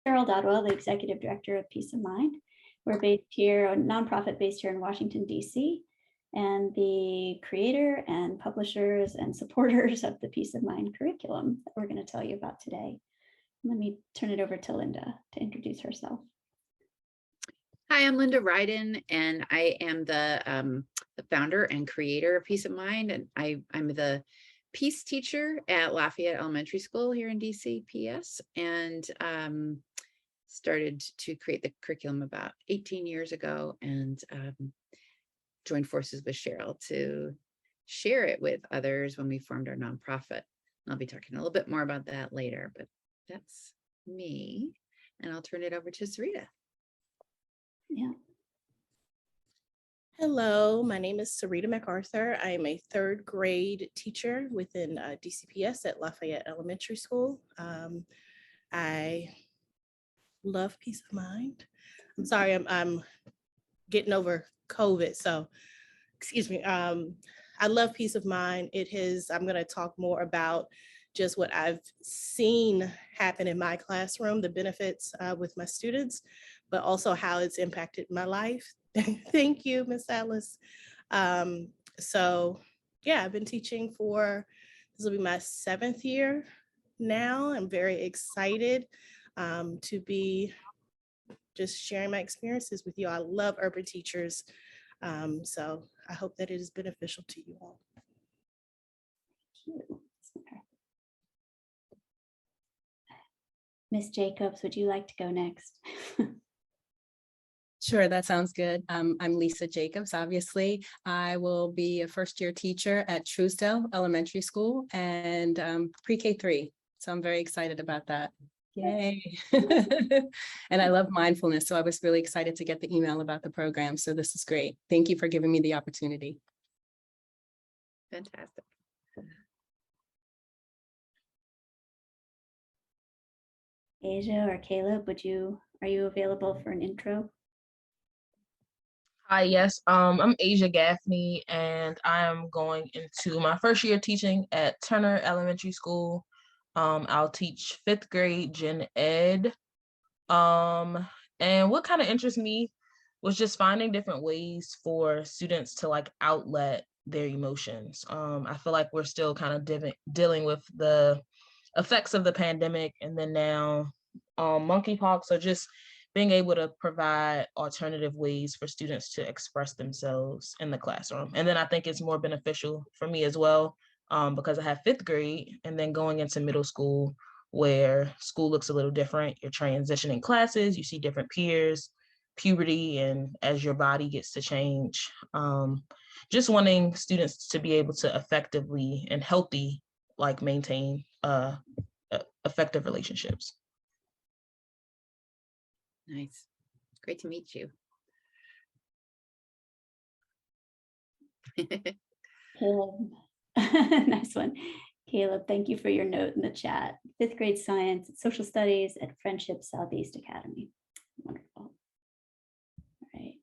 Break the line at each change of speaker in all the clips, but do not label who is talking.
Cheryl Dodwell, the Executive Director of Peace of Mind. We're based here, a nonprofit based here in Washington, D.C., and the creator and publishers and supporters of the Peace of Mind curriculum that we're going to tell you about today. Let me turn it over to Linda to introduce herself.
Hi, I'm Linda Ryden, and I am the founder and creator of Peace of Mind, and I'm the peace teacher at Lafayette Elementary School here in DC, PS, and started to create the curriculum about 18 years ago, and joined forces with Cheryl to share it with others when we formed our nonprofit. I'll be talking a little bit more about that later, but that's me, and I'll turn it over to Sarita.
Yeah.
Hello, my name is Sarita MacArthur. I am a third grade teacher within DCPS at Lafayette Elementary School. I love Peace of Mind. I'm sorry, I'm getting over COVID, so excuse me. I love Peace of Mind. I'm going to talk more about just what I've seen happen in my classroom, the benefits with my students, but also how it's impacted my life. Thank you, Miss Alice. So yeah, I've been teaching this will be my 7th year now. I'm very excited to be just sharing my experiences with you. I love urban teachers. So I hope that it is beneficial to you all.
Thank you. Ms. Jacobs, would you like to go next?
Sure, that sounds good. I'm Lisa Jacobs, obviously. I will be a first-year teacher at Truesdale Elementary School and pre-K3. So I'm very excited about that. Yay. And I love mindfulness, so I was really excited to get the email about the program. So this is great. Thank you for giving me the opportunity.
Fantastic.
Asia or Caleb, are you available for an intro?
Hi, yes, I'm Asia Gaffney, and I am going into my first year teaching at Turner Elementary School. I'll teach 5th grade Gen Ed. And what kind of interests me was just finding different ways for students to like outlet their emotions. I feel like we're still kind of dealing with the effects of the pandemic, and then now monkeypox, or just being able to provide alternative ways for students to express themselves in the classroom. And then I think it's more beneficial for me as well, because I have 5th grade and then going into middle school where school looks a little different. You're transitioning classes, you see different peers, puberty, and as your body gets to change. Just wanting students to be able to effectively and healthy, like maintain effective relationships.
Nice. Great to meet you.
Caleb. Nice one. Caleb, thank you for your note in the chat. 5th grade science, social studies at Friendship Southeast Academy. Wonderful. All right.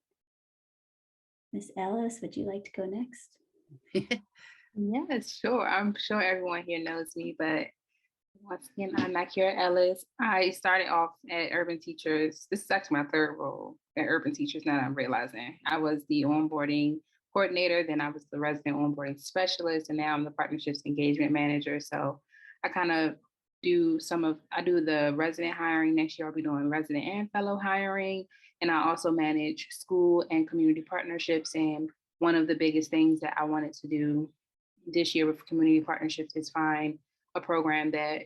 Miss Ellis, would you like to go next?
Yes, sure. I'm sure everyone here knows me, but once again, I'm Nakira Ellis. I started off at Urban Teachers. This is actually my 3rd role at Urban Teachers now that I'm realizing. I was the onboarding coordinator, then I was the resident onboarding specialist, and now I'm the partnerships engagement manager. So I kind of do the resident hiring. Next year I'll be doing resident and fellow hiring. And I also manage school and community partnerships. And one of the biggest things that I wanted to do this year with community partnerships is find a program that,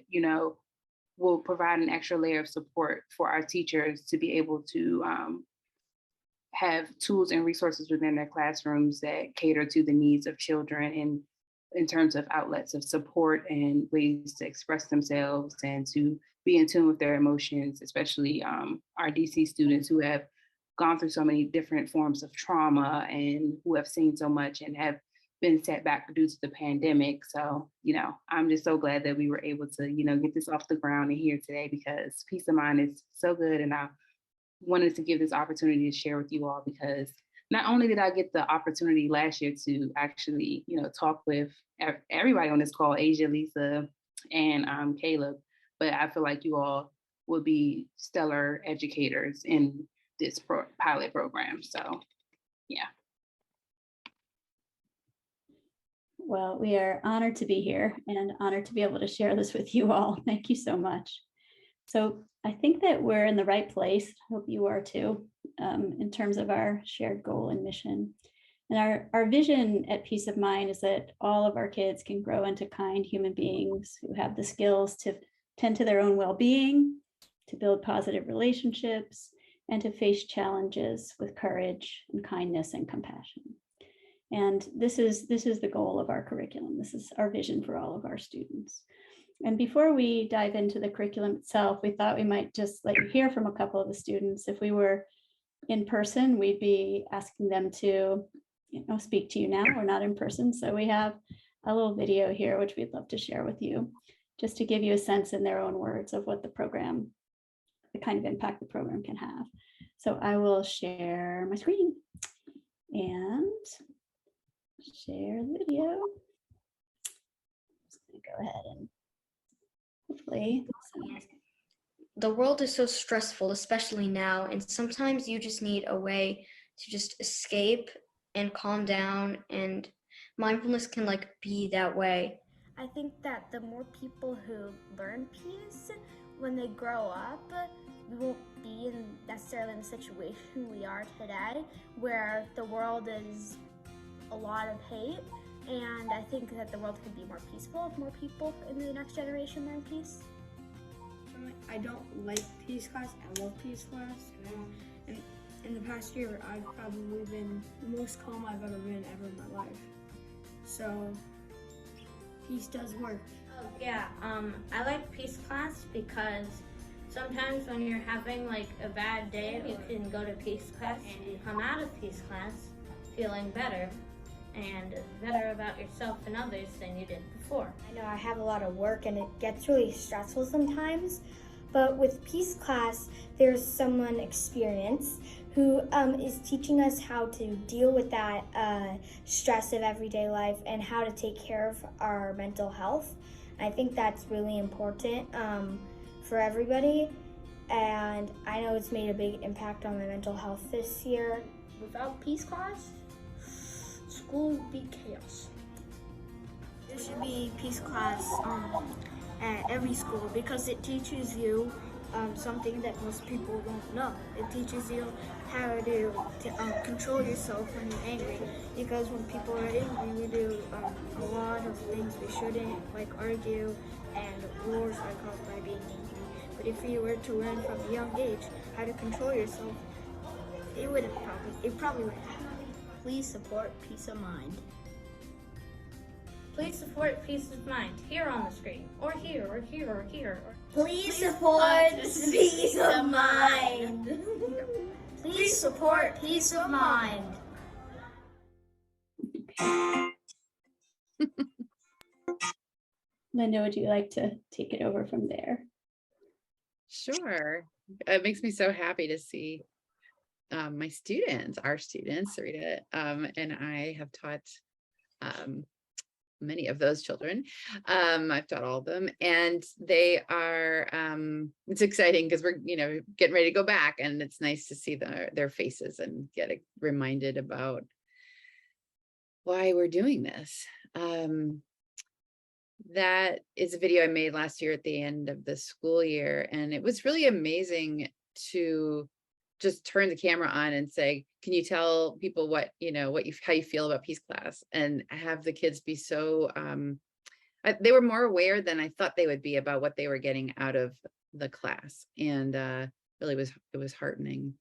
will provide an extra layer of support for our teachers to be able to have tools and resources within their classrooms that cater to the needs of children in terms of outlets of support and ways to express themselves and to be in tune with their emotions, especially our DC students who have gone through so many different forms of trauma and who have seen so much and have been set back due to the pandemic. So, I'm just so glad that we were able to, get this off the ground and here today, because Peace of Mind is so good. And I wanted to give this opportunity to share with you all, because not only did I get the opportunity last year to actually, talk with everybody on this call, Asia, Lisa, and Caleb, but I feel like you all will be stellar educators in this pilot program. So, yeah.
Well, we are honored to be here and honored to be able to share this with you all. Thank you so much. So I think that we're in the right place. Hope you are too, in terms of our shared goal and mission. And our vision at Peace of Mind is that all of our kids can grow into kind human beings who have the skills to tend to their own well-being, to build positive relationships, and to face challenges with courage and kindness and compassion. And this is the goal of our curriculum. This is our vision for all of our students. And before we dive into the curriculum itself, we thought we might just let you hear from a couple of the students. If we were in person, we'd be asking them to, speak to you now. We're not in person, so we have a little video here, which we'd love to share with you, just to give you a sense in their own words of what the program, the kind of impact the program can have. So I will share my screen and share the video. Just gonna go ahead and hopefully.
The world is so stressful, especially now, and sometimes you just need a way to just escape and calm down, and mindfulness can be that way.
I think that the more people who learn peace when they grow up, we won't be necessarily in the situation we are today, where the world is a lot of hate. And I think that the world could be more peaceful if more people in the next generation learn peace.
I don't like peace class. I love peace class. And in the past year, I've probably been the most calm I've ever been in my life. So peace does work.
Oh, yeah, I like peace class because sometimes when you're having a bad day, you can go to peace class and you come out of peace class feeling better and better about yourself and others than you did before.
I know I have a lot of work and it gets really stressful sometimes, but with peace class, there's someone experienced who is teaching us how to deal with that stress of everyday life and how to take care of our mental health. I think that's really important for everybody, and I know it's made a big impact on my mental health this year.
Without peace class, school would be chaos. There should be peace class at every school because it teaches you something that most people don't know. It teaches you how to control yourself when you're angry, because when people are angry, we do a lot of things we shouldn't, like argue, and wars are caused by being angry. But if you were to learn from a young age how to control yourself, it probably wouldn't happen.
Please support Peace of Mind. Please support Peace of Mind here on the screen, or here, or here, or here.
Please support Peace of Mind.
Please support Peace of Mind.
Linda, would you like to take it over from there?
Sure. It makes me so happy to see my students, our students, Sarita, and I have taught many of those children. I've taught all of them, and they are, it's exciting because we're, getting ready to go back, and it's nice to see their faces and get reminded about why we're doing this. That is a video I made last year at the end of the school year, and it was really amazing to just turn the camera on and say, can you tell people how you feel about peace class, and have the kids be so, they were more aware than I thought they would be about what they were getting out of the class. And really it was heartening.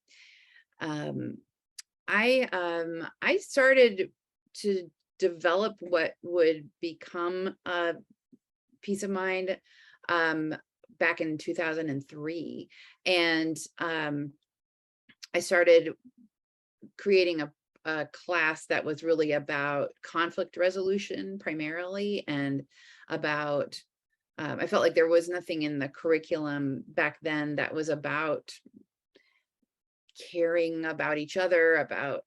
I started to develop what would become Peace of Mind back in 2003. And I started creating a class that was really about conflict resolution primarily, and about, I felt like there was nothing in the curriculum back then that was about caring about each other, about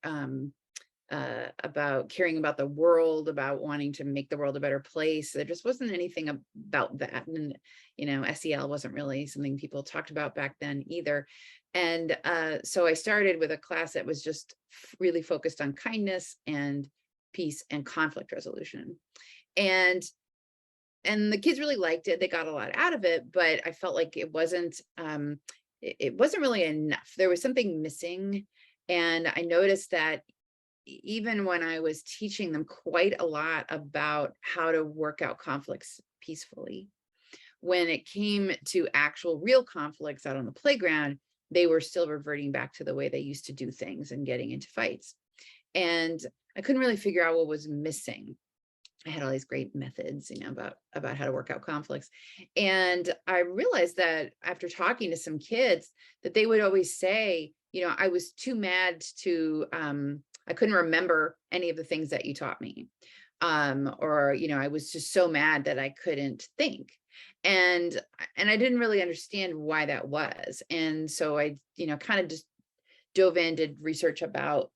about caring about the world, about wanting to make the world a better place. There just wasn't anything about that. And, you know, SEL wasn't really something people talked about back then either. And so I started with a class that was just really focused on kindness and peace and conflict resolution. And the kids really liked it. They got a lot out of it, but I felt like it wasn't really enough. There was something missing. And I noticed that even when I was teaching them quite a lot about how to work out conflicts peacefully, when it came to actual real conflicts out on the playground, they were still reverting back to the way they used to do things and getting into fights. And I couldn't really figure out what was missing. I had all these great methods, you know, about how to work out conflicts. And I realized that after talking to some kids that they would always say, you know, I was too mad to, I couldn't remember any of the things that you taught me. Or, you know, I was just so mad that I couldn't think. And I didn't really understand why that was. And so I, you know, kind of just dove in, did research about,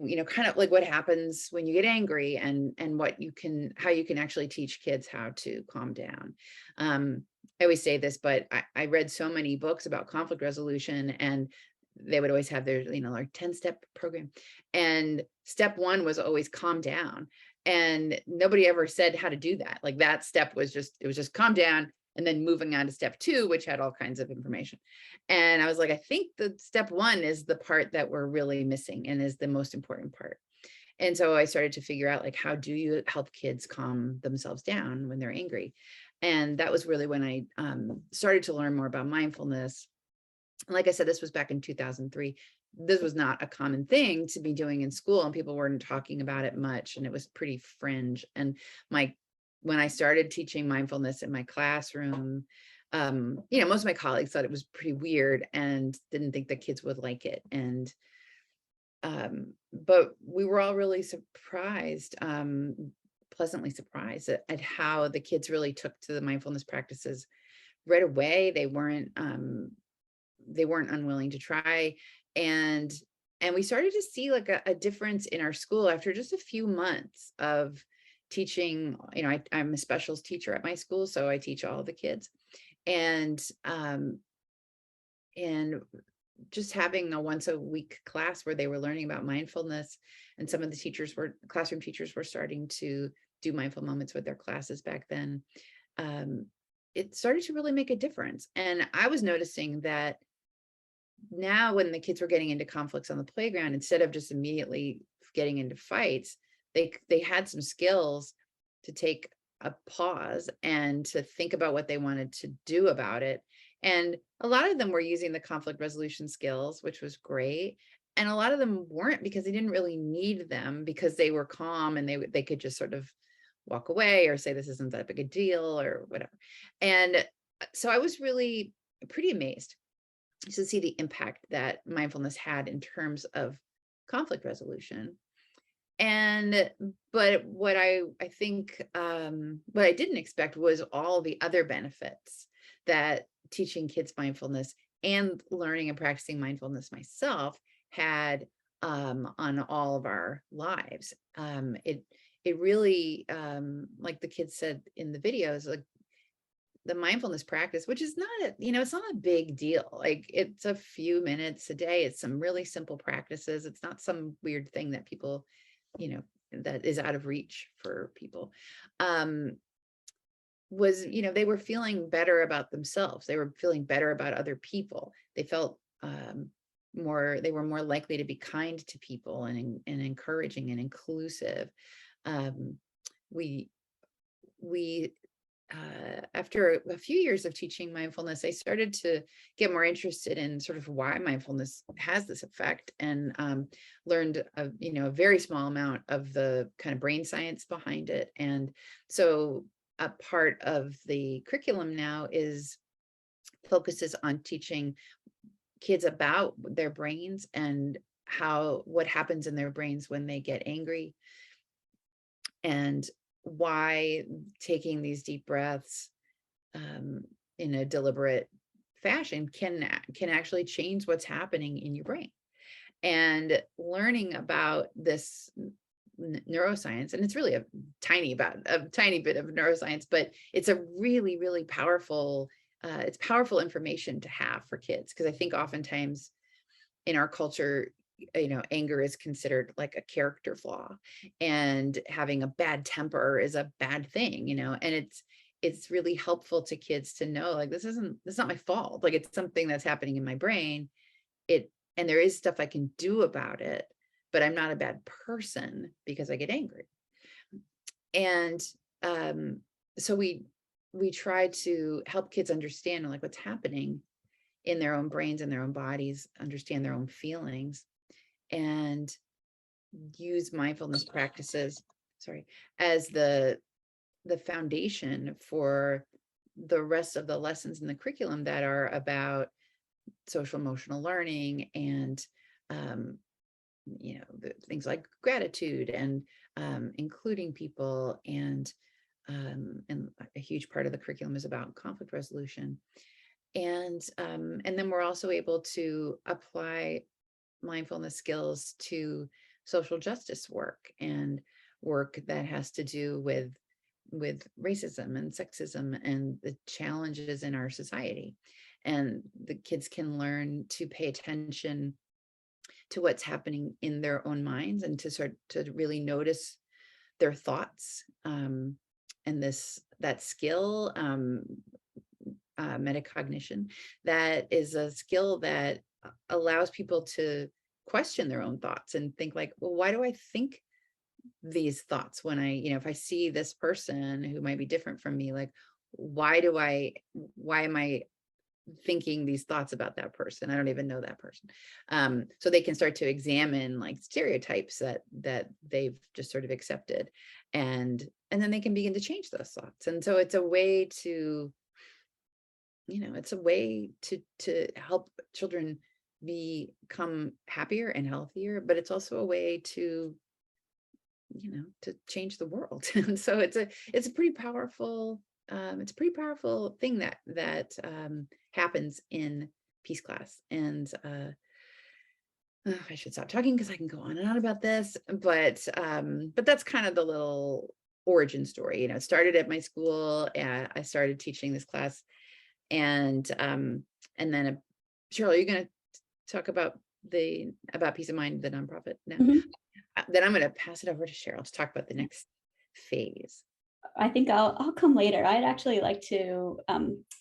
you know, kind of like what happens when you get angry and how you can actually teach kids how to calm down. I always say this, but I read so many books about conflict resolution, and they would always have their, you know, like 10-step program. And step 1 was always calm down. And nobody ever said how to do that. Like that step was just calm down, and then moving on to step 2, which had all kinds of information. And I was like, I think the step 1 is the part that we're really missing and is the most important part. And so I started to figure out, like, how do you help kids calm themselves down when they're angry? And that was really when I started to learn more about mindfulness. Like I said, this was back in 2003. This was not a common thing to be doing in school, and people weren't talking about it much, and it was pretty fringe. And when I started teaching mindfulness in my classroom, you know, most of my colleagues thought it was pretty weird and didn't think the kids would like it. And but we were all really surprised, pleasantly surprised at how the kids really took to the mindfulness practices right away. They weren't unwilling to try. And we started to see like a difference in our school after just a few months of teaching. You know, I'm a specials teacher at my school, so I teach all the kids. And just having a once a week class where they were learning about mindfulness, and some of the classroom teachers were starting to do mindful moments with their classes back then. It started to really make a difference. And I was noticing that now when the kids were getting into conflicts on the playground, instead of just immediately getting into fights, they had some skills to take a pause and to think about what they wanted to do about it. And a lot of them were using the conflict resolution skills, which was great. And a lot of them weren't, because they didn't really need them, because they were calm and they could just sort of walk away or say, this isn't that big a deal or whatever. And so I was really pretty amazed to see the impact that mindfulness had in terms of conflict resolution. But what I think, what I didn't expect was all the other benefits that teaching kids mindfulness and learning and practicing mindfulness myself had on all of our lives. It really, like the kids said in the videos, like the mindfulness practice, which is not it's not a big deal. Like it's a few minutes a day. It's some really simple practices. It's not some weird thing that people, that is out of reach for people. They were feeling better about themselves. They were feeling better about other people. They felt they were more likely to be kind to people and encouraging and inclusive. After a few years of teaching mindfulness, I started to get more interested in sort of why mindfulness has this effect, and learned a very small amount of the kind of brain science behind it. And so a part of the curriculum now focuses on teaching kids about their brains and what happens in their brains when they get angry, and why taking these deep breaths in a deliberate fashion can actually change what's happening in your brain. and learning about this neuroscience, and it's really a tiny bit of neuroscience, but it's a really, really powerful, it's powerful information to have for kids. Because I think oftentimes in our culture, anger is considered like a character flaw, and having a bad temper is a bad thing, and it's really helpful to kids to know, like, this is not my fault. Like, it's something that's happening in my brain. And there is stuff I can do about it, but I'm not a bad person because I get angry. And so we try to help kids understand, like, what's happening in their own brains and their own bodies, understand their own feelings, and use mindfulness practices, as the foundation for the rest of the lessons in the curriculum that are about social emotional learning and things like gratitude and including people, and a huge part of the curriculum is about conflict resolution. And then we're also able to apply mindfulness skills to social justice work and work that has to do with racism and sexism and the challenges in our society. And the kids can learn to pay attention to what's happening in their own minds, and to really notice their thoughts. And that skill, metacognition, that is a skill that allows people to question their own thoughts and think, like, well, why do I think these thoughts when if I see this person who might be different from me, like, why am I thinking these thoughts about that person? I don't even know that person. So they can start to examine, like, stereotypes that they've just sort of accepted, and then they can begin to change those thoughts. And so it's a way to help children become happier and healthier, but it's also a way to change the world. And so it's a pretty powerful thing that happens in Peace Class. And I should stop talking because I can go on and on about this, but that's kind of the little origin story. It started at my school, and I started teaching this class, and then Cheryl, are you going to talk about Peace of Mind, the nonprofit now? Then I'm going to pass it over to Cheryl to talk about the next phase.
I think I'll come later. I'd actually like to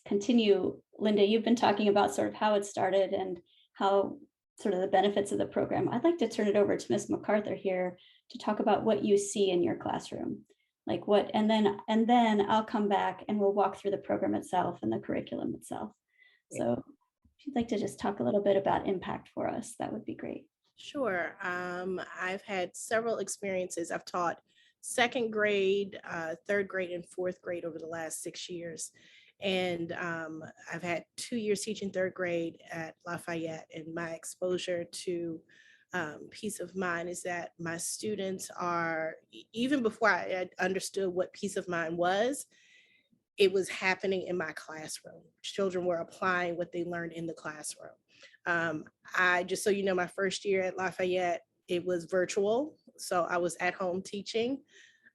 continue. Linda, you've been talking about sort of how it started and how sort of the benefits of the program. I'd like to turn it over to Ms. MacArthur here to talk about what you see in your classroom, like what, and then I'll come back and we'll walk through the program itself and the curriculum itself. So if you'd like to just talk a little bit about impact for us, that would be great.
Sure. I've had several experiences. I've taught second grade, third grade, and fourth grade over the last 6 years. And I've had 2 years teaching third grade at Lafayette, and my exposure to Peace of Mind is that my students are, even before I understood what Peace of Mind was, it was happening in my classroom. Children were applying what they learned in the classroom. Just so you know, my first year at Lafayette, it was virtual. So I was at home teaching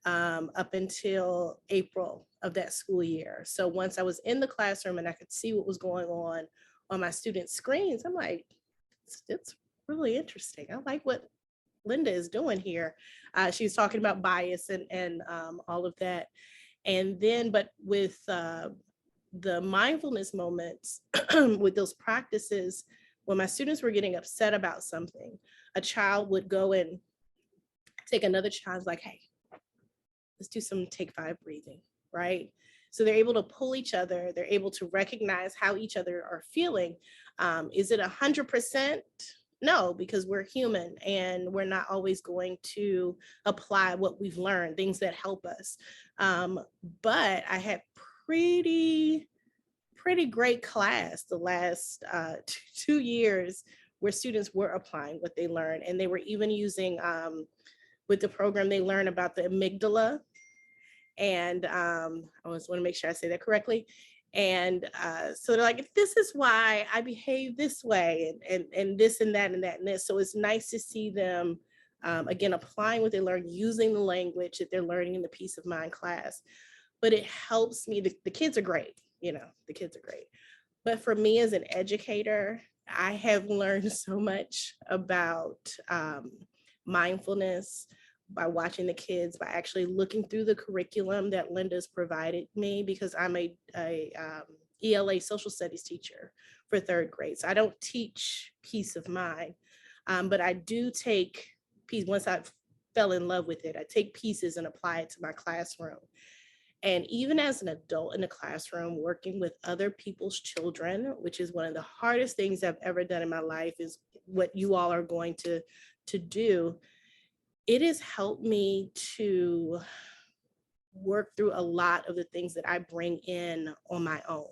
up until April of that school year. So once I was in the classroom and I could see what was going on my students' screens, I'm like, it's really interesting. I like what Linda is doing here. She was talking about bias and all of that. And then, but with the mindfulness moments, with those practices, when my students were getting upset about something, a child would go and take another child's, like, hey, let's do some take 5 breathing, right? So they're able to pull each other. They're able to recognize how each other are feeling. Is it 100%? No, because we're human and we're not always going to apply what we've learned, things that help us. But I had pretty great class the last 2 years where students were applying what they learned, and they were even using, with the program, they learn about the amygdala. And I always want to make sure I say that correctly. And so they're like, this is why I behave this way, and this and that and that and this. So it's nice to see them, again, applying what they learn, using the language that they're learning in the Peace of Mind class. But it helps me, the kids are great, the kids are great. But for me as an educator, I have learned so much about mindfulness by watching the kids, by actually looking through the curriculum that Linda's provided me, because I'm a ELA social studies teacher for 3rd grade. So I don't teach Peace of Mind, but I do take peace. Once I fell in love with it, I take pieces and apply it to my classroom. And even as an adult in the classroom, working with other people's children, which is one of the hardest things I've ever done in my life, is what you all are going to do. It has helped me to work through a lot of the things that I bring in on my own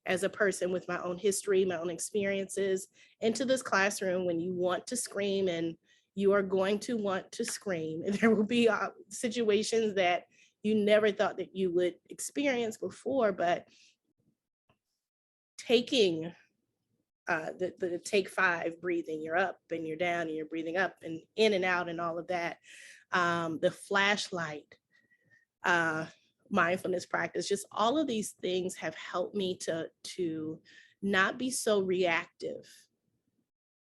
as a person with my own history, my own experiences, into this classroom. When you want to scream, and you are going to want to scream, and there will be situations that you never thought that you would experience before, but taking the take 5 breathing, you're up and you're down and you're breathing up and in and out and all of that. The flashlight, mindfulness practice, just all of these things have helped me to not be so reactive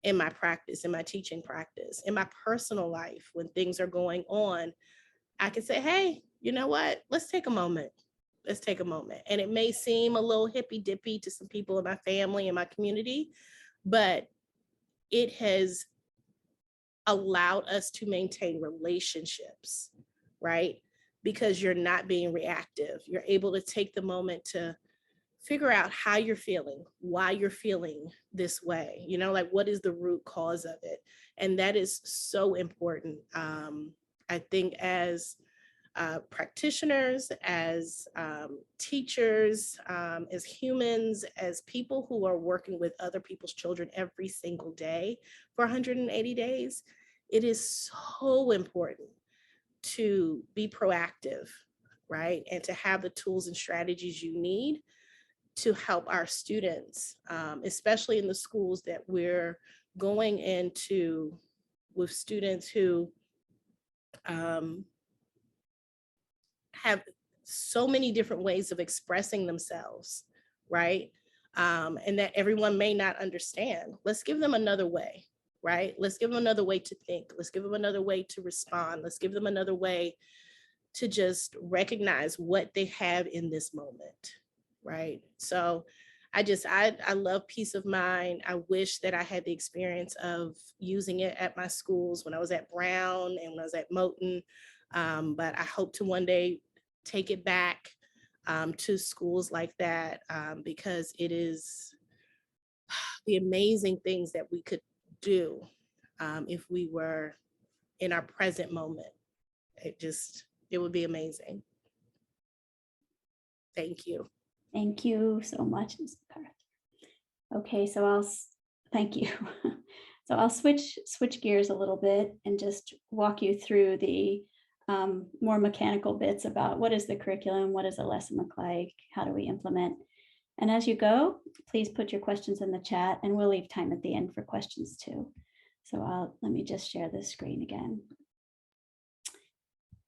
in my practice, in my teaching practice, in my personal life. When things are going on, I can say, hey, you know what? Let's take a moment. Let's take a moment. And it may seem a little hippy dippy to some people in my family and my community, but it has allowed us to maintain relationships, right? Because you're not being reactive. You're able to take the moment to figure out how you're feeling, why you're feeling this way, like what is the root cause of it? And that is so important. I think as practitioners, as teachers, as humans, as people who are working with other people's children every single day for 180 days, it is so important to be proactive, right? And to have the tools and strategies you need to help our students, especially in the schools that we're going into with students who have so many different ways of expressing themselves, right? And that everyone may not understand. Let's give them another way, right? Let's give them another way to think. Let's give them another way to respond. Let's give them another way to just recognize what they have in this moment, right? So I love Peace of Mind. I wish that I had the experience of using it at my schools when I was at Brown and when I was at Moton. But I hope to one day take it back to schools like that, because it is the amazing things that we could do if we were in our present moment. It would be amazing. Thank you.
Thank you so much, Ms. MacArthur. Okay, so thank you. So I'll switch gears a little bit and just walk you through the more mechanical bits about what is the curriculum, what does a lesson look like, how do we implement. And as you go, please put your questions in the chat, and we'll leave time at the end for questions too. So let me just share this screen again.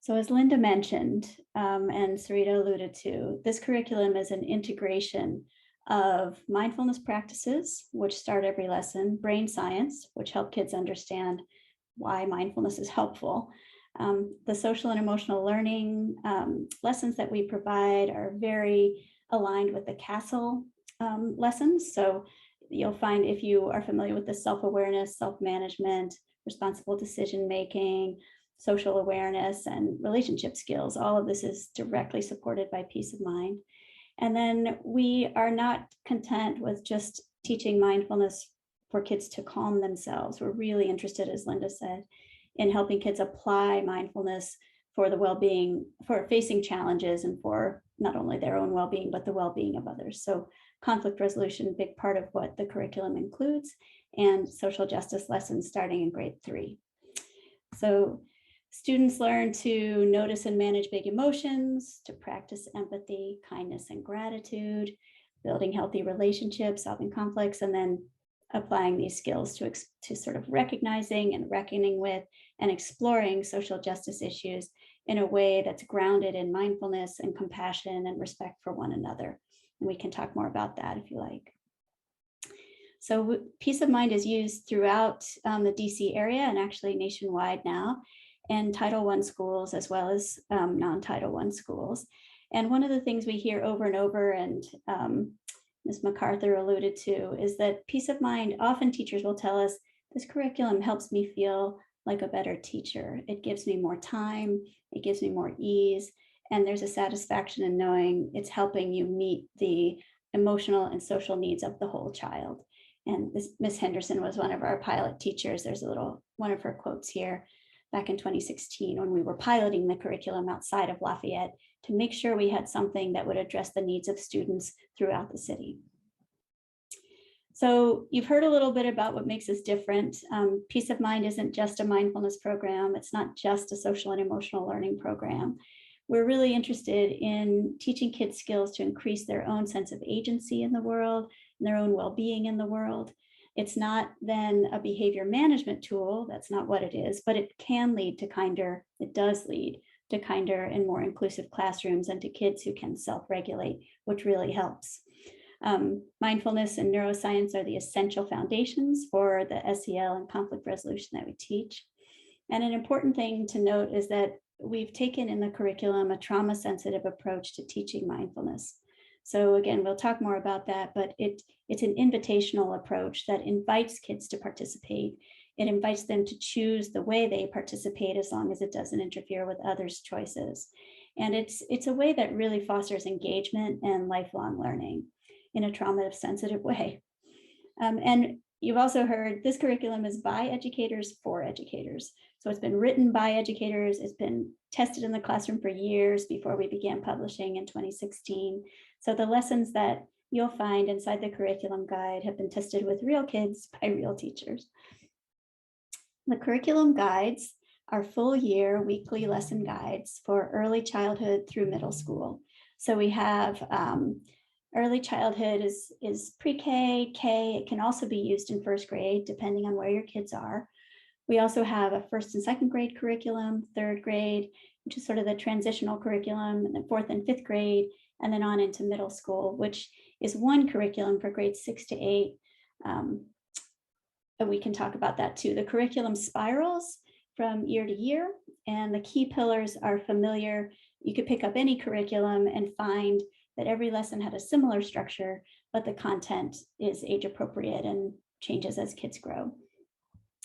So as Linda mentioned, and Sarita alluded to, this curriculum is an integration of mindfulness practices, which start every lesson, brain science, which help kids understand why mindfulness is helpful. The social and emotional learning lessons that we provide are very aligned with the CASEL lessons. So you'll find, if you are familiar with the self-awareness, self-management, responsible decision-making, social awareness, and relationship skills, all of this is directly supported by Peace of Mind. And then we are not content with just teaching mindfulness for kids to calm themselves. We're really interested, as Linda said, in helping kids apply mindfulness for the well-being, for facing challenges, and for not only their own well-being, but the well-being of others. So conflict resolution, big part of what the curriculum includes, and social justice lessons starting in grade 3. So Students learn to notice and manage big emotions, to practice empathy, kindness, and gratitude, building healthy relationships, solving conflicts, and then applying these skills to sort of recognizing and reckoning with and exploring social justice issues in a way that's grounded in mindfulness and compassion and respect for one another. And we can talk more about that if you like. So Peace of Mind is used throughout the DC area and actually nationwide now, and Title I schools as well as non-Title I schools. And one of the things we hear over and over, and Ms. MacArthur alluded to, is that peace of mind, often teachers will tell us, this curriculum helps me feel like a better teacher. It gives me more time, it gives me more ease, and there's a satisfaction in knowing it's helping you meet the emotional and social needs of the whole child. And Ms. Henderson was one of our pilot teachers. There's a little, one of her quotes here back in 2016 when we were piloting the curriculum outside of Lafayette to make sure we had something that would address the needs of students throughout the city. So you've heard a little bit about what makes us different. Peace of Mind isn't just a mindfulness program. It's not just a social and emotional learning program. We're really interested in teaching kids skills to increase their own sense of agency in the world and their own well-being in the world. It's not then a behavior management tool. That's not what it is, but it can lead to kinder, it does lead to kinder and more inclusive classrooms and to kids who can self-regulate, which really helps. Mindfulness and neuroscience are the essential foundations for the SEL and conflict resolution that we teach. And an important thing to note is that we've taken in the curriculum a trauma-sensitive approach to teaching mindfulness. So again, we'll talk more about that, but it's an invitational approach that invites kids to participate. It invites them to choose the way they participate as long as it doesn't interfere with others' choices. And it's a way that really fosters engagement and lifelong learning in a trauma-sensitive way. And you've also heard this curriculum is by educators for educators. So it's been written by educators. It's been tested in the classroom for years before we began publishing in 2016. So the lessons that you'll find inside the curriculum guide have been tested with real kids by real teachers. The curriculum guides are full year weekly lesson guides for early childhood through middle school. So we have early childhood is pre-K, K. It can also be used in first grade, depending on where your kids are. We also have a first and second grade curriculum, third grade, which is sort of the transitional curriculum, and then fourth and fifth grade, and then on into middle school, which is one curriculum for grades 6 to 8. And we can talk about that too. The curriculum spirals from year to year, and the key pillars are familiar. You could pick up any curriculum and find that every lesson had a similar structure, but the content is age appropriate and changes as kids grow.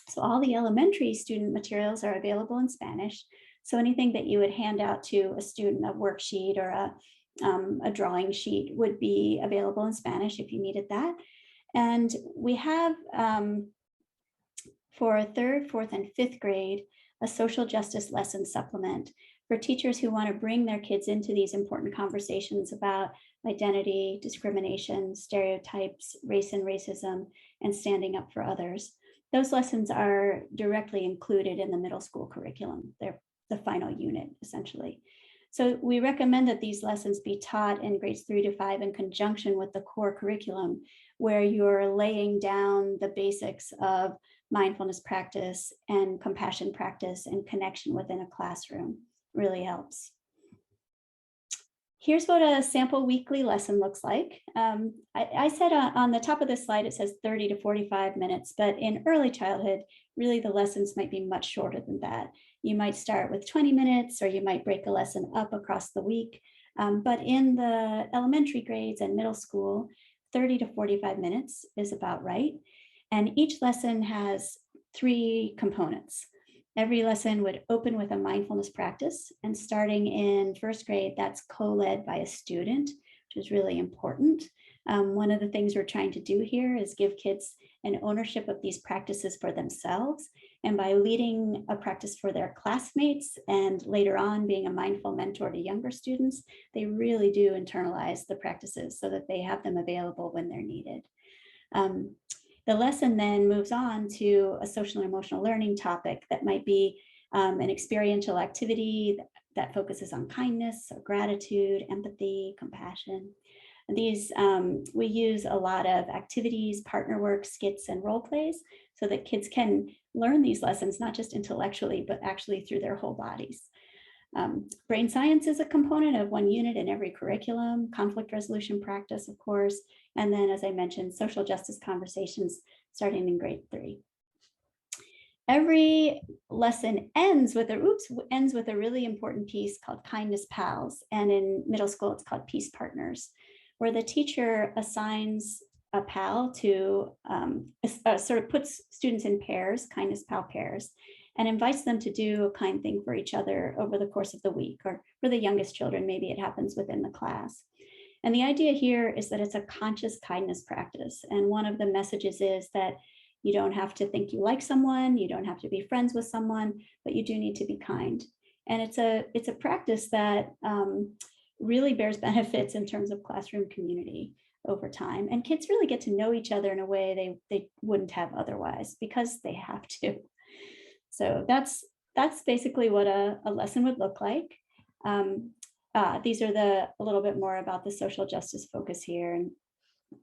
So all the elementary student materials are available in Spanish. So anything that you would hand out to a student, a worksheet or a drawing sheet, would be available in Spanish if you needed that. And we have for third, fourth, and fifth grade, a social justice lesson supplement for teachers who want to bring their kids into these important conversations about identity, discrimination, stereotypes, race and racism, and standing up for others. Those lessons are directly included in the middle school curriculum. They're the final unit, essentially. So we recommend that these lessons be taught in grades 3 to 5 in conjunction with the core curriculum, where you're laying down the basics of mindfulness practice and compassion practice and connection within a classroom. Really helps. Here's what a sample weekly lesson looks like. I said on the top of this slide, it says 30 to 45 minutes, but in early childhood, really the lessons might be much shorter than that. You might start with 20 minutes, or you might break a lesson up across the week. But in the elementary grades and middle school, 30 to 45 minutes is about right. And each lesson has 3 components. Every lesson would open with a mindfulness practice, and starting in first grade, that's co-led by a student, which is really important. One of the things we're trying to do here is give kids an ownership of these practices for themselves. And by leading a practice for their classmates and later on being a mindful mentor to younger students, they really do internalize the practices so that they have them available when they're needed. The lesson then moves on to a social and emotional learning topic that might be an experiential activity that focuses on kindness or gratitude, empathy, compassion. And these, we use a lot of activities, partner work, skits, and role plays so that kids can learn these lessons, not just intellectually, but actually through their whole bodies. Brain science is a component of one unit in every curriculum, conflict resolution practice, of course, and then, as I mentioned, social justice conversations starting in grade 3. Every lesson ends with a really important piece called Kindness Pals, and in middle school it's called Peace Partners, where the teacher assigns a pal to sort of puts students in pairs, Kindness Pal pairs, and invites them to do a kind thing for each other over the course of the week, or for the youngest children, maybe it happens within the class. And the idea here is that it's a conscious kindness practice. And one of the messages is that you don't have to think you like someone, you don't have to be friends with someone, but you do need to be kind. And it's a practice that really bears benefits in terms of classroom community over time. And kids really get to know each other in a way they wouldn't have otherwise, because they have to. So that's basically what a lesson would look like. These are a little bit more about the social justice focus here in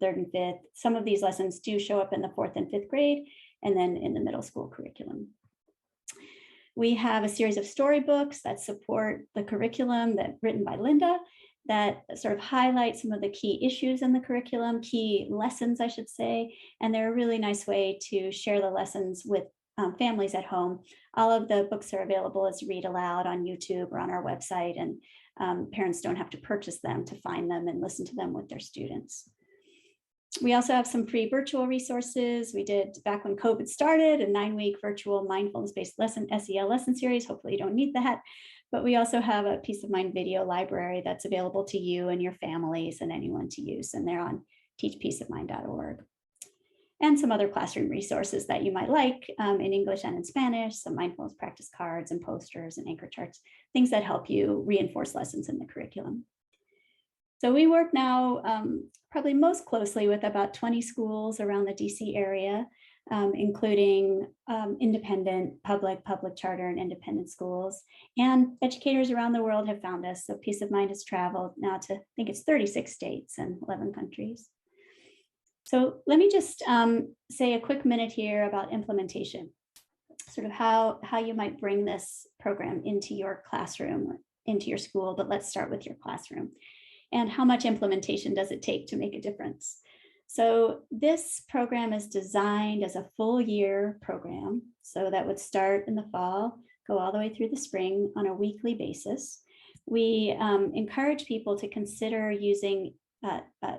3rd and 5th. Some of these lessons do show up in the 4th and 5th grade, and then in the middle school curriculum. We have a series of storybooks that support the curriculum written by Linda, that sort of highlight some of the key issues in the curriculum, key lessons, I should say, and they're a really nice way to share the lessons with families at home. All of the books are available as read aloud on YouTube or on our website, and parents don't have to purchase them to find them and listen to them with their students. We also have some free virtual resources. We did, back when COVID started, a 9-week virtual mindfulness-based lesson, SEL lesson series. Hopefully you don't need that. But we also have a Peace of Mind video library that's available to you and your families and anyone to use. And they're on teachpeaceofmind.org. And some other classroom resources that you might like in English and in Spanish, some mindfulness practice cards and posters and anchor charts, things that help you reinforce lessons in the curriculum. So we work now probably most closely with about 20 schools around the DC area, including independent, public charter, and independent schools. And educators around the world have found us. So Peace of Mind has traveled now to, I think it's 36 states and 11 countries. So let me just say a quick minute here about implementation, sort of how you might bring this program into your classroom or into your school, but let's start with your classroom. And how much implementation does it take to make a difference? So this program is designed as a full year program. So that would start in the fall, go all the way through the spring on a weekly basis. We encourage people to consider using,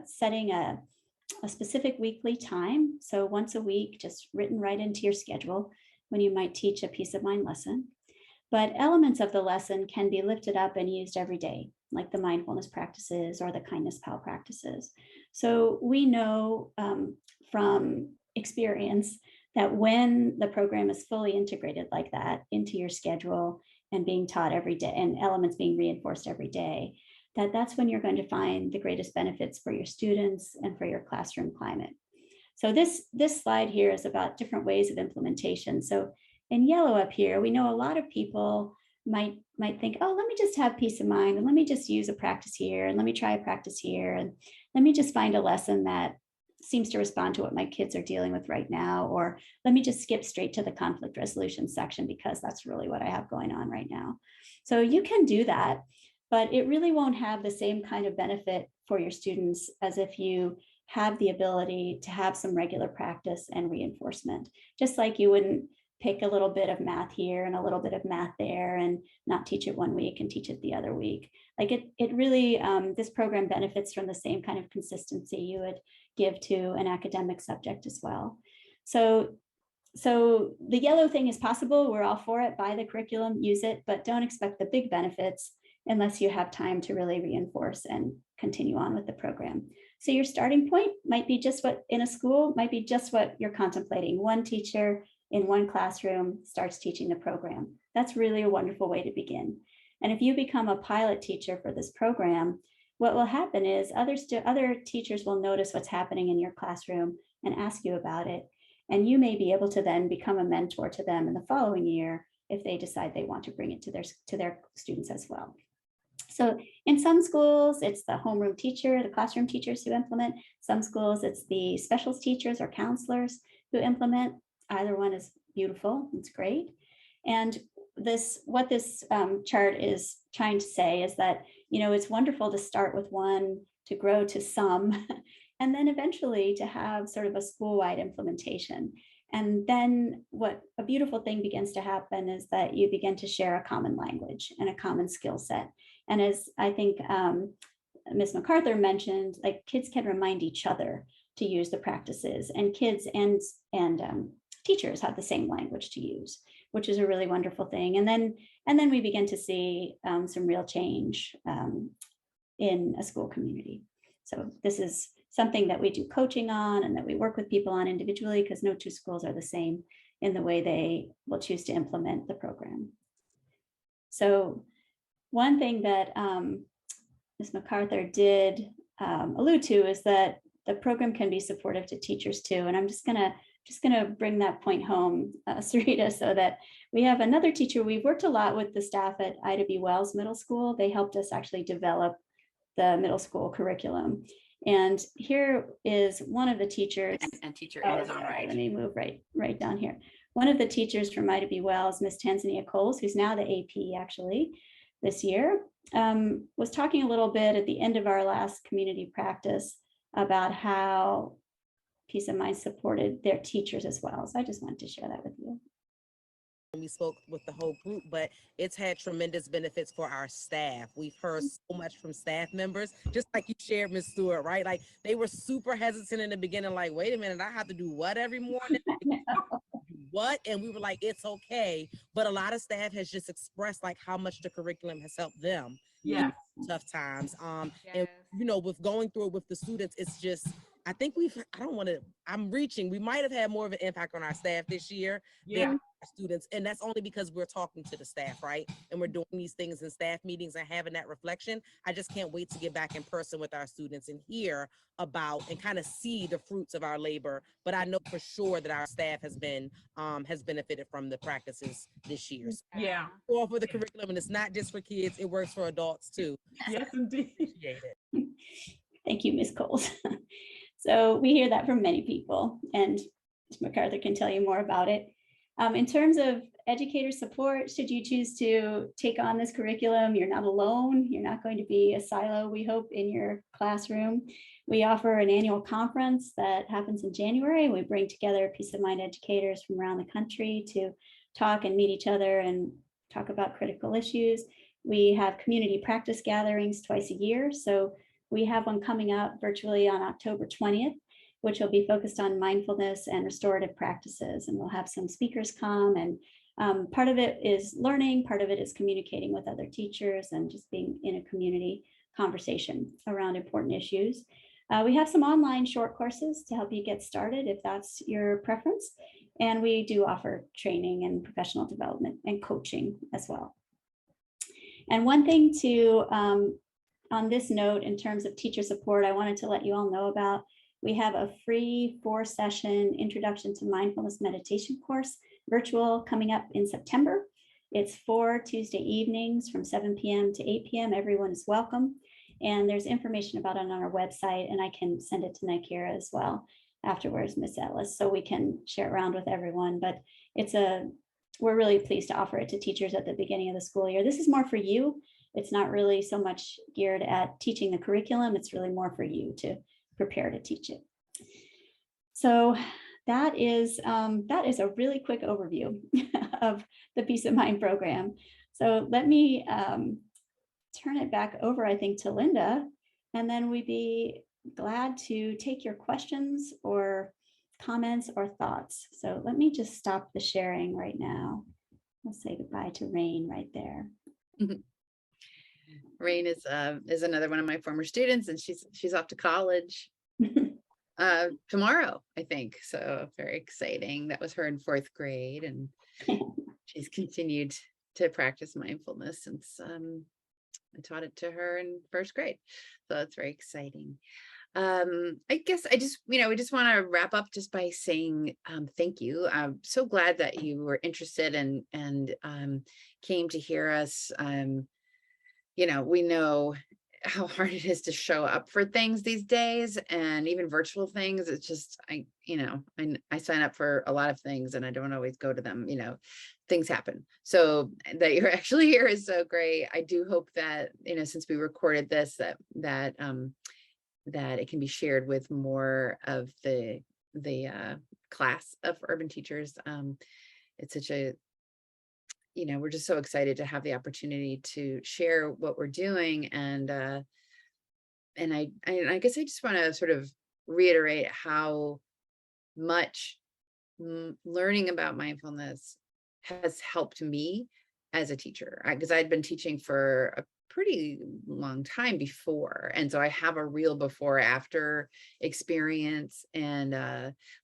setting a specific weekly time. So once a week, just written right into your schedule when you might teach a Peace of Mind lesson. But elements of the lesson can be lifted up and used every day, like the mindfulness practices or the Kindness Pal practices. So we know from experience that when the program is fully integrated like that into your schedule and being taught every day and elements being reinforced every day, that's when you're going to find the greatest benefits for your students and for your classroom climate. So this slide here is about different ways of implementation. So in yellow up here, we know a lot of people might think, oh, let me just have peace of mind, and let me just use a practice here, and let me try a practice here, and let me just find a lesson that seems to respond to what my kids are dealing with right now, or let me just skip straight to the conflict resolution section because that's really what I have going on right now. So you can do that, but it really won't have the same kind of benefit for your students as if you have the ability to have some regular practice and reinforcement, just like you wouldn't pick a little bit of math here and a little bit of math there and not teach it one week and teach it the other week. Like it really, this program benefits from the same kind of consistency you would give to an academic subject as well. So the yellow thing is possible. We're all for it. Buy the curriculum, use it, but don't expect the big benefits unless you have time to really reinforce and continue on with the program. So your starting point might be just what in a school might be just what you're contemplating. One teacher in one classroom starts teaching the program. That's really a wonderful way to begin. And if you become a pilot teacher for this program, what will happen is other teachers will notice what's happening in your classroom and ask you about it. And you may be able to then become a mentor to them in the following year if they decide they want to bring it to their students as well. So in some schools, it's the homeroom teacher, the classroom teachers who implement. Some schools, it's the specials teachers or counselors who implement. Either one is beautiful, it's great. And what this chart is trying to say is that, it's wonderful to start with one, to grow to some, and then eventually to have sort of a school-wide implementation. And then what a beautiful thing begins to happen is that you begin to share a common language and a common skill set. And as I think Ms. MacArthur mentioned, like kids can remind each other to use the practices, and kids and teachers have the same language to use, which is a really wonderful thing. And then we begin to see some real change in a school community. So this is something that we do coaching on and that we work with people on individually, because no two schools are the same in the way they will choose to implement the program. So one thing that Ms. MacArthur did allude to is that the program can be supportive to teachers too. And I'm just gonna bring that point home, Sarita, so that we have another teacher. We've worked a lot with the staff at Ida B. Wells Middle School. They helped us actually develop the middle school curriculum. And here is one of the teachers.
And teacher is on right.
Let me move right down here. One of the teachers from Ida B. Wells, Miss Tanzania Coles, who's now the AP actually this year, was talking a little bit at the end of our last community practice about how Peace of Mind supported their teachers as well. So I just wanted to share that with you.
We spoke with the whole group, but it's had tremendous benefits for our staff. We've heard so much from staff members, just like you shared, Ms. Stewart, right? Like they were super hesitant in the beginning, like, wait a minute, I have to do what every morning? What? And we were like, it's okay. But a lot of staff has just expressed like how much the curriculum has helped them.
Yeah.
In tough times. And with going through it with the students, it's just, I think we might have had more of an impact on our staff this year than our students. And that's only because we're talking to the staff, right? And we're doing these things in staff meetings and having that reflection. I just can't wait to get back in person with our students and hear about and kind of see the fruits of our labor. But I know for sure that our staff has benefited from the practices this year. So
Yeah.
all for the curriculum, and it's not just for kids, it works for adults too.
Yes, indeed.
Appreciate it.
Thank you, Ms. Coles. So we hear that from many people, and Ms. MacArthur can tell you more about it. In terms of educator support, should you choose to take on this curriculum, you're not alone. You're not going to be a silo, we hope, in your classroom. We offer an annual conference that happens in January. We bring together Peace of Mind educators from around the country to talk and meet each other and talk about critical issues. We have community practice gatherings twice a year. So we have one coming up virtually on October 20th, which will be focused on mindfulness and restorative practices. And we'll have some speakers come, and part of it is learning, part of it is communicating with other teachers and just being in a community conversation around important issues. We have some online short courses to help you get started if that's your preference. And we do offer training and professional development and coaching as well. And one thing to, on this note, in terms of teacher support, I wanted to let you all know about, we have a free 4-session Introduction to Mindfulness Meditation course, virtual, coming up in September. It's 4 Tuesday evenings from 7 p.m. to 8 p.m. Everyone is welcome. And there's information about it on our website, and I can send it to Nikira as well afterwards, Ms. Ellis, so we can share it around with everyone. But we're really pleased to offer it to teachers at the beginning of the school year. This is more for you. It's not really so much geared at teaching the curriculum. It's really more for you to prepare to teach it. So that is a really quick overview of the Peace of Mind program. So let me turn it back over, I think, to Linda, and then we'd be glad to take your questions or comments or thoughts. So let me just stop the sharing right now. I'll say goodbye to Rain right there.
Rain is another one of my former students, and she's off to college tomorrow, I think. So very exciting. That was her in 4th grade, and she's continued to practice mindfulness since I taught it to her in 1st grade. So it's very exciting. I guess I just, we just want to wrap up just by saying thank you. I'm so glad that you were interested and came to hear us. We know how hard it is to show up for things these days, and even virtual things. It's just, I sign up for a lot of things and I don't always go to them, things happen. So that you're actually here is so great. I do hope that, since we recorded this, that it can be shared with more of the class of urban teachers. It's such a, we're just so excited to have the opportunity to share what we're doing. And I guess I just want to sort of reiterate how much learning about mindfulness has helped me as a teacher, because I'd been teaching for a pretty long time before. And so I have a real before after experience. And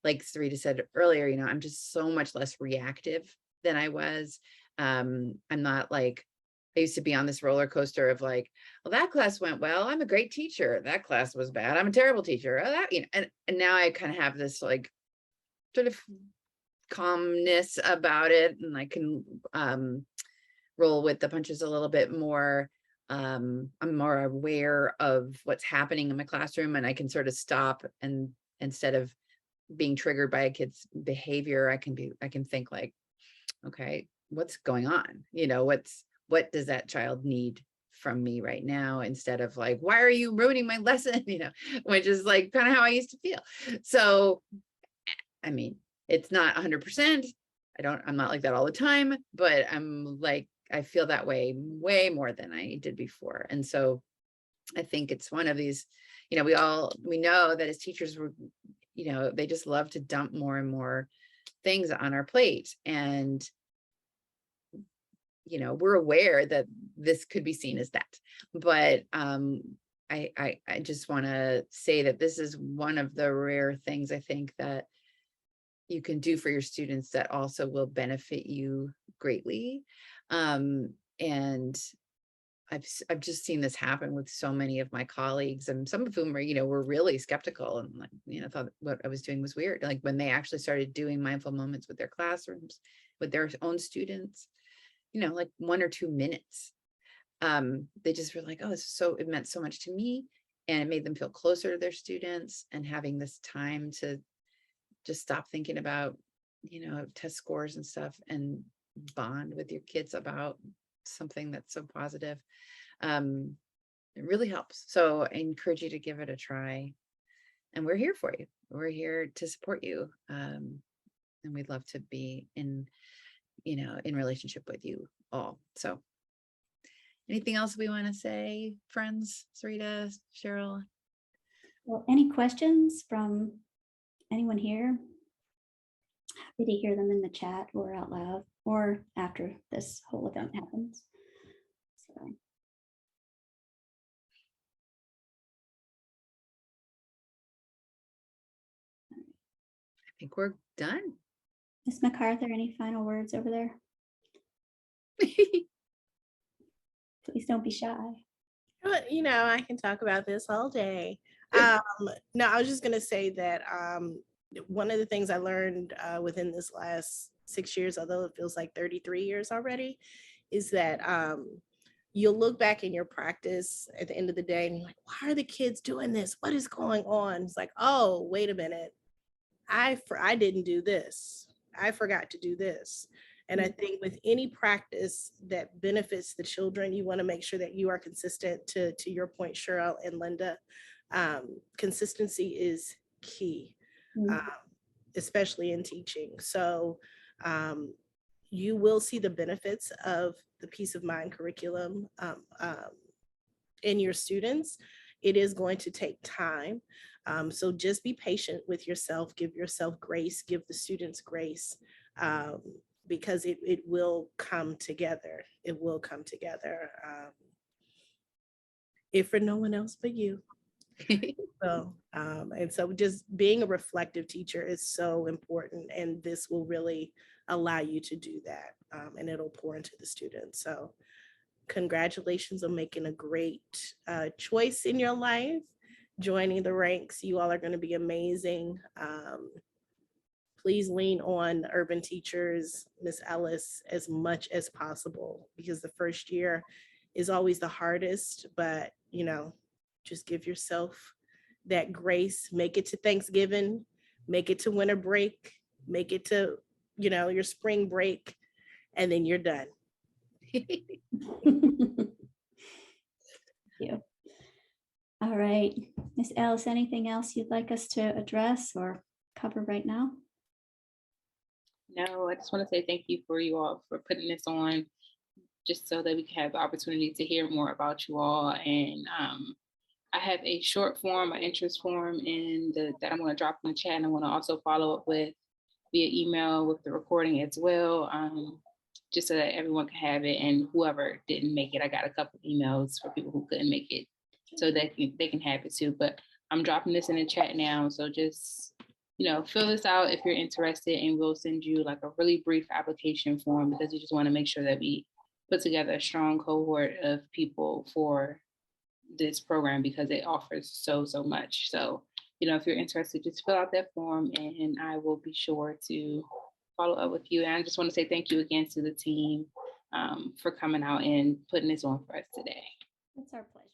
like Sarita said earlier, I'm just so much less reactive than I was. I'm not like, I used to be on this roller coaster of like, well, that class went well, I'm a great teacher. That class was bad, I'm a terrible teacher. Oh, that, and now I kind of have this like sort of calmness about it, and I can roll with the punches a little bit more. I'm more aware of what's happening in my classroom, and I can sort of stop, and instead of being triggered by a kid's behavior, I can think like, okay, what's going on? What does that child need from me right now, instead of like, why are you ruining my lesson? Which is like kind of how I used to feel. So, I mean, it's not 100%. I'm not like that all the time, but I'm like, I feel that way more than I did before. And so I think it's one of these, we know that as teachers, they just love to dump more and more things on our plate. And we're aware that this could be seen as that, but I just want to say that this is one of the rare things I think that you can do for your students that also will benefit you greatly. And I've just seen this happen with so many of my colleagues, and some of whom were really skeptical and like, thought what I was doing was weird. Like when they actually started doing mindful moments with their classrooms, with their own students, like 1 or 2 minutes. They just were like, oh, it meant so much to me. And it made them feel closer to their students, and having this time to just stop thinking about, test scores and stuff, and bond with your kids about something that's so positive. It really helps. So I encourage you to give it a try, and we're here for you. We're here to support you. And we'd love to be in relationship with you all. So anything else we want to say, friends? Sarita, Cheryl?
Well, any questions from anyone here? Happy to hear them in the chat or out loud or after this whole event happens. So.
I think we're done.
Ms. MacArthur, any final words over there? Please don't be shy.
I can talk about this all day. No, I was just going to say that one of the things I learned within this last 6 years, although it feels like 33 years already, is that you'll look back in your practice at the end of the day and you're like, why are the kids doing this? What is going on? It's like, oh, wait a minute. I didn't do this. I forgot to do this. And I think with any practice that benefits the children, you want to make sure that you are consistent. To your point, Cheryl and Linda, consistency is key, especially in teaching. So you will see the benefits of the Peace of Mind curriculum in your students. It is going to take time. So just be patient with yourself, give yourself grace, give the students grace, because it will come together. It will come together, if for no one else but you. So just being a reflective teacher is so important, and this will really allow you to do that, and it'll pour into the students. So congratulations on making a great choice in your life. joining the ranks. You all are going to be amazing. Please lean on Urban Teachers, Miss Ellis, as much as possible, because the first year is always the hardest, but just give yourself that grace. Make it to Thanksgiving, make it to winter break, make it to, your spring break, and then you're done.
Thank you. All right, Ms. Ellis, anything else you'd like us to address or cover right now?
No, I just want to say thank you for you all for putting this on, just so that we can have the opportunity to hear more about you all. And I have a short form, an interest form that I'm going to drop in the chat, and I want to also follow up with via email with the recording as well, just so that everyone can have it. And whoever didn't make it, I got a couple of emails for people who couldn't make it, so that they can have it too. But I'm dropping this in the chat now, so just fill this out if you're interested, and we'll send you like a really brief application form, because we just want to make sure that we put together a strong cohort of people for this program, because it offers so much. So, if you're interested, just fill out that form, and I will be sure to follow up with you. And I just want to say thank you again to the team for coming out and putting this on for us today.
It's our pleasure.